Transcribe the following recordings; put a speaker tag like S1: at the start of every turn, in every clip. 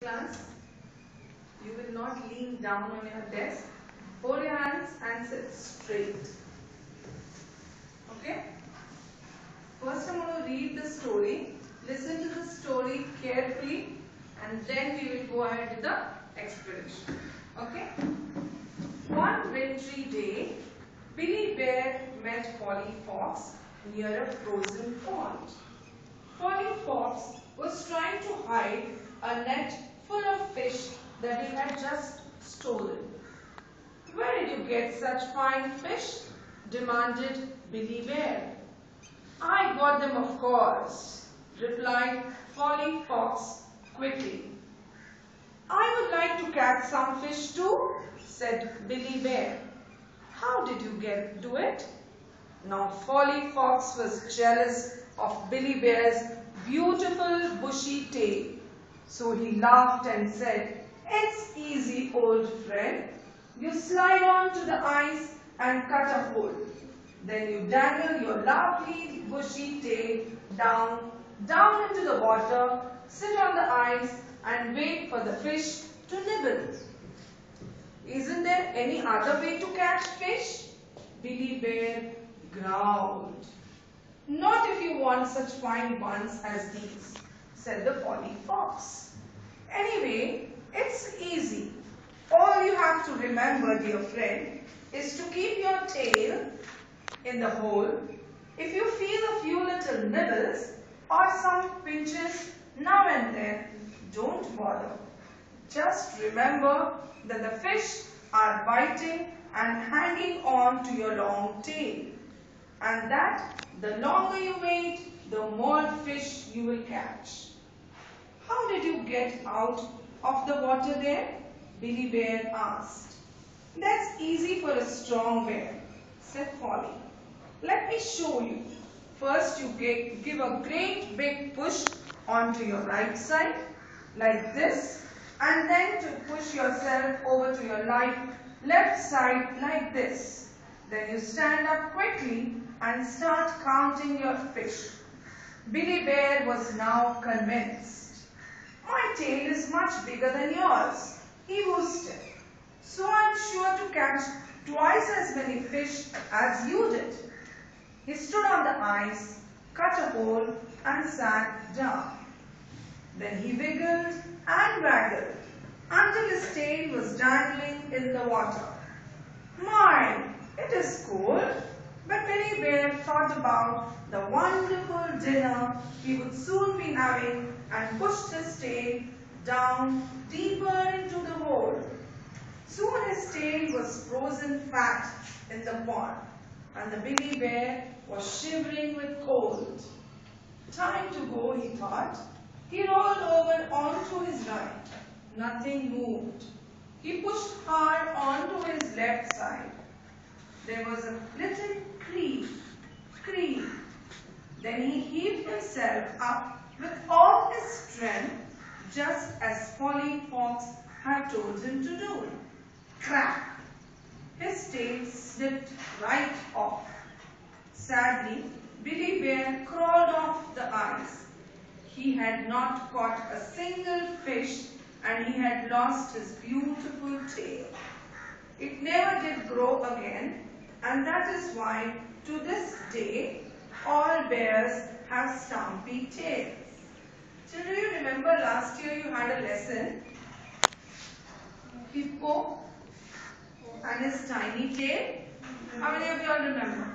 S1: Class, you will not lean down on your desk. Hold your hands and sit straight. Okay? First I'm going to read the story. Listen to the story carefully and then we will go ahead with the explanation. Okay? One wintry day, Billy Bear met Polly Fox near a frozen pond. Polly Fox was trying to hide a net full of fish that he had just stolen. "Where did you get such fine fish?" demanded Billy Bear. "I got them, of course," replied Polly Fox quickly. "I would like to catch some fish too," said Billy Bear. "How did you do it?" Now Polly Fox was jealous of Billy Bear's beautiful bushy tail. So he laughed and said, "It's easy, old friend. You slide onto the ice and cut a hole. Then you dangle your lovely bushy tail down into the water, sit on the ice and wait for the fish to nibble." "Isn't there any other way to catch fish?" Billy Bear growled. "Not if you want such fine ones as these," said the Polly Fox. "Anyway, it's easy. All you have to remember, dear friend, is to keep your tail in the hole. If you feel a few little nibbles or some pinches now and then, don't bother. Just remember that the fish are biting and hanging on to your long tail, and that the longer you wait, the more fish you will catch." "How did you get out of the water there?" Billy Bear asked. "That's easy for a strong bear," said Polly. "Let me show you. First you give a great big push onto your right side, like this, and then to push yourself over to your left side like this. Then you stand up quickly and start counting your fish." Billy Bear was now convinced. "My tail is much bigger than yours," he boasted, "so I'm sure to catch twice as many fish as you did." He stood on the ice, cut a hole and sat down. Then he wiggled and waggled until his tail was dangling in the water. "My, it is cold," but Billy Bear thought about the wonderful dinner he would soon be having and pushed his tail down deeper into the hole. Soon his tail was frozen fat in the pond and the Billy Bear was shivering with cold. Time to go, he thought. He rolled over onto his right. Nothing moved. He pushed hard onto his left side. There was a little creak. Then he heaved himself up with all his strength, just as Polly Fox had told him to do. Crack! His tail slipped right off. Sadly, Billy Bear crawled off the ice. He had not caught a single fish and he had lost his beautiful tail. It never did grow again, and that is why to this day all bears have stumpy tails. Children, you remember last year you had a lesson, Hippo and his tiny tail? How many of you all remember?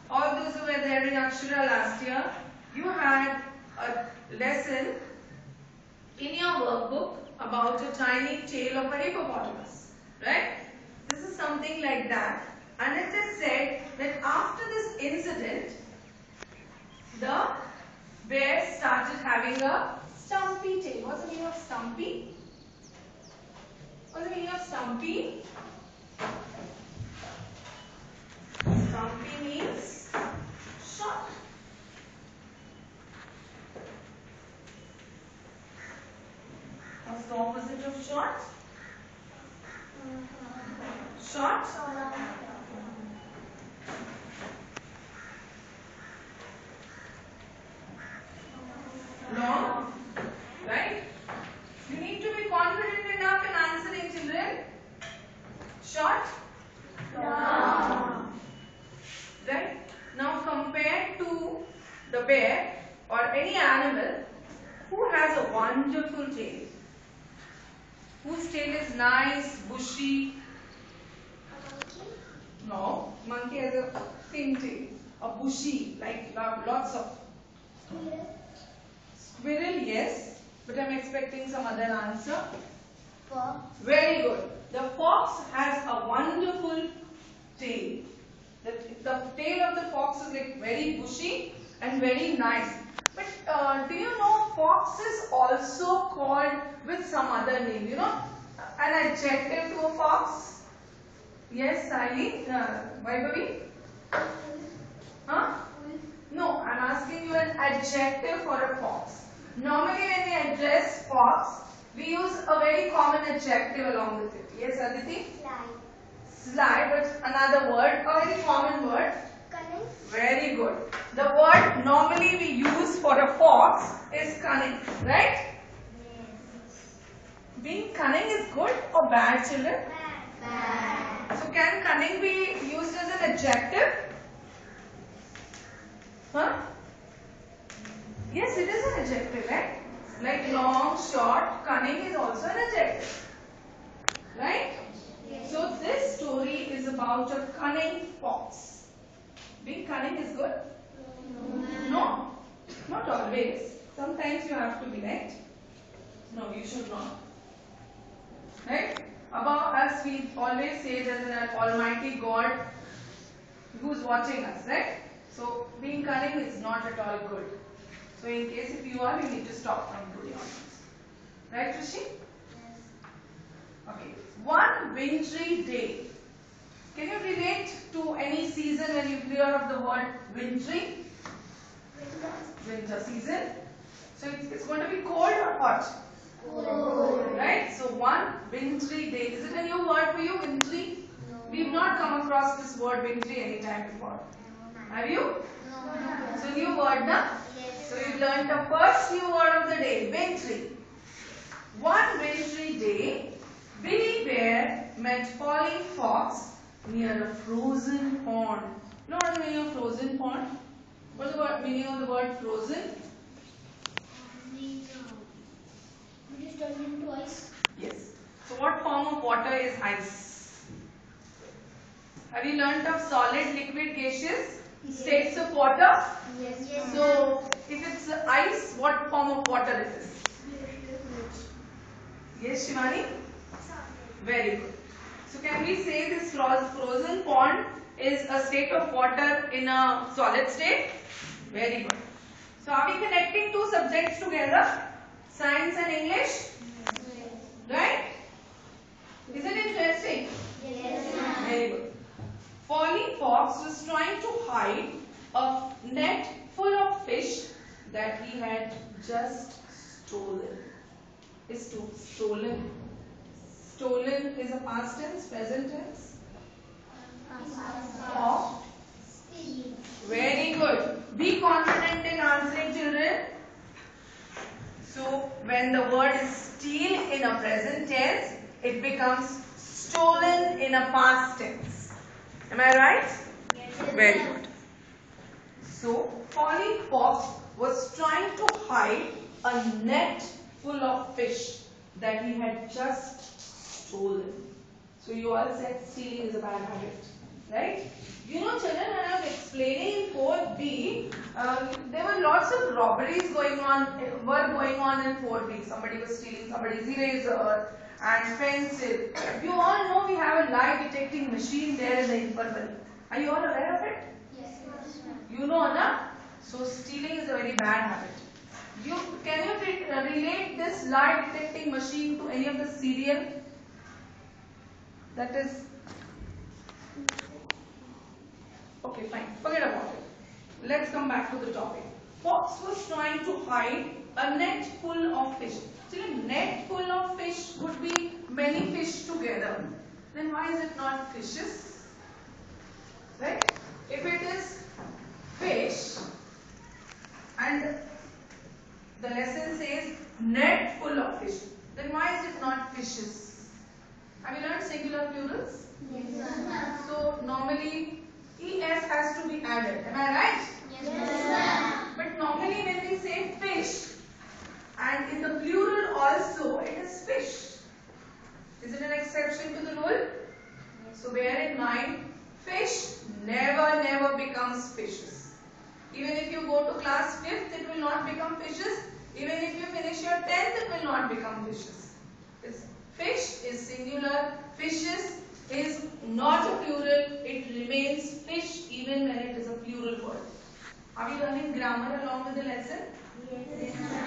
S1: All those who were there in AKSHARA last year, you had a lesson in your workbook about a tiny tail of a hippopotamus, right? This is something like that, and it is said that after this incident, the bear started having a stumpy tail. What's the meaning of stumpy? What's the meaning of stumpy? Stumpy means short. What's the opposite of short? Short? Long? Right? You need to be wonderful tail? Whose tail is nice, bushy? No, monkey has a thin tail, a bushy, like lots of. Squirrel, yes, but I'm expecting some other answer.
S2: Fox.
S1: Very good. The fox has a wonderful tail. The tail of the fox is like very bushy and very nice. But do you know fox is also called with some other name? You know, an adjective to a fox? Yes, Sally. Vaibhavi? Huh? No, I'm asking you an adjective for a fox. Normally when we address fox, we use a very common adjective along with it. Yes, Aditi? Sly, but another word, a very common word.
S2: Cunning.
S1: Very good. The word normally we use for a fox is cunning, right?
S2: Yes.
S1: Being cunning is good or bad, children?
S2: Bad.
S1: So can cunning be used as an adjective? Huh? Yes, it is an adjective, right? Like long, short, cunning is also an adjective. Right?
S2: Yes.
S1: So this story is about a cunning fox. Being cunning is good? No, not always. Sometimes you have to be right. No, you should not. Right? About us, we always say there's an almighty God who's watching us, right? So being cunning is not at all good. So in case if you are, you need to stop from today onwards. Right, Rishi?
S2: Yes.
S1: Okay. One wintry day. Can you relate to any season when you hear of the word wintry? Winter season. So it's going to be cold or hot?
S2: Cold.
S1: Right? So one wintry day. Is it a new word for you, wintry?
S2: No.
S1: We've not come across this word wintry any time before. Have you?
S2: No.
S1: So new word, na?
S2: Yes.
S1: So you learned the first new word of the day, wintry. One wintry day, Billy Bear met Polly Fox near a frozen pond. You know what is the meaning of frozen pond? What is the meaning of the word frozen?
S2: It is turned into ice.
S1: Yes. So what form of water is ice? Have you learnt of solid, liquid, gaseous states of water?
S2: Yes.
S1: So if it's ice, what form of water it is? Yes, Shivani? Very good. So can we say this frozen pond is a state of water in a solid state? Very good. So are we connecting two subjects together? Science and English? Right? Is it interesting?
S2: Yes.
S1: Very good. Polly Fox was trying to hide a net full of fish that he had just stolen. Is to stolen? Stolen is a past tense, present tense? Of? Very good. Be confident in answering, children. So when the word is steal in a present tense, it becomes stolen in a past tense. Am I right?
S2: Yes.
S1: Very good. So Polly Fox was trying to hide a net full of fish that he had just stolen. So you all said stealing is a bad habit, right? You know, children, when I was explaining in 4B, there were lots of robberies going on in 4B. Somebody was stealing somebody's eraser and pencil. You all know we have a lie detecting machine there in the infirmary. Are you all aware of it?
S2: Yes.
S1: You know, na? So stealing is a very bad habit. Can you relate this lie detecting machine to any of the serial? That is okay, fine. Forget about it. Let's come back to the topic. Fox was trying to hide a net full of fish. So a net full of fish would be many fish together. Then why is it not fishes? Right? If it is fish and the lesson says net full of fish, then why is it not fishes? Have you learned singular plurals?
S2: Yes.
S1: So normally ES has to be added. Am I right?
S2: Yes.
S1: But normally when we say fish and in the plural becomes fishes. Even if you go to class 5th, it will not become fishes. Even if you finish your 10th, it will not become fishes. Fish is singular. Fishes is not a plural. It remains fish even when it is a plural word. Are we learning grammar along with the lesson?
S2: Yes.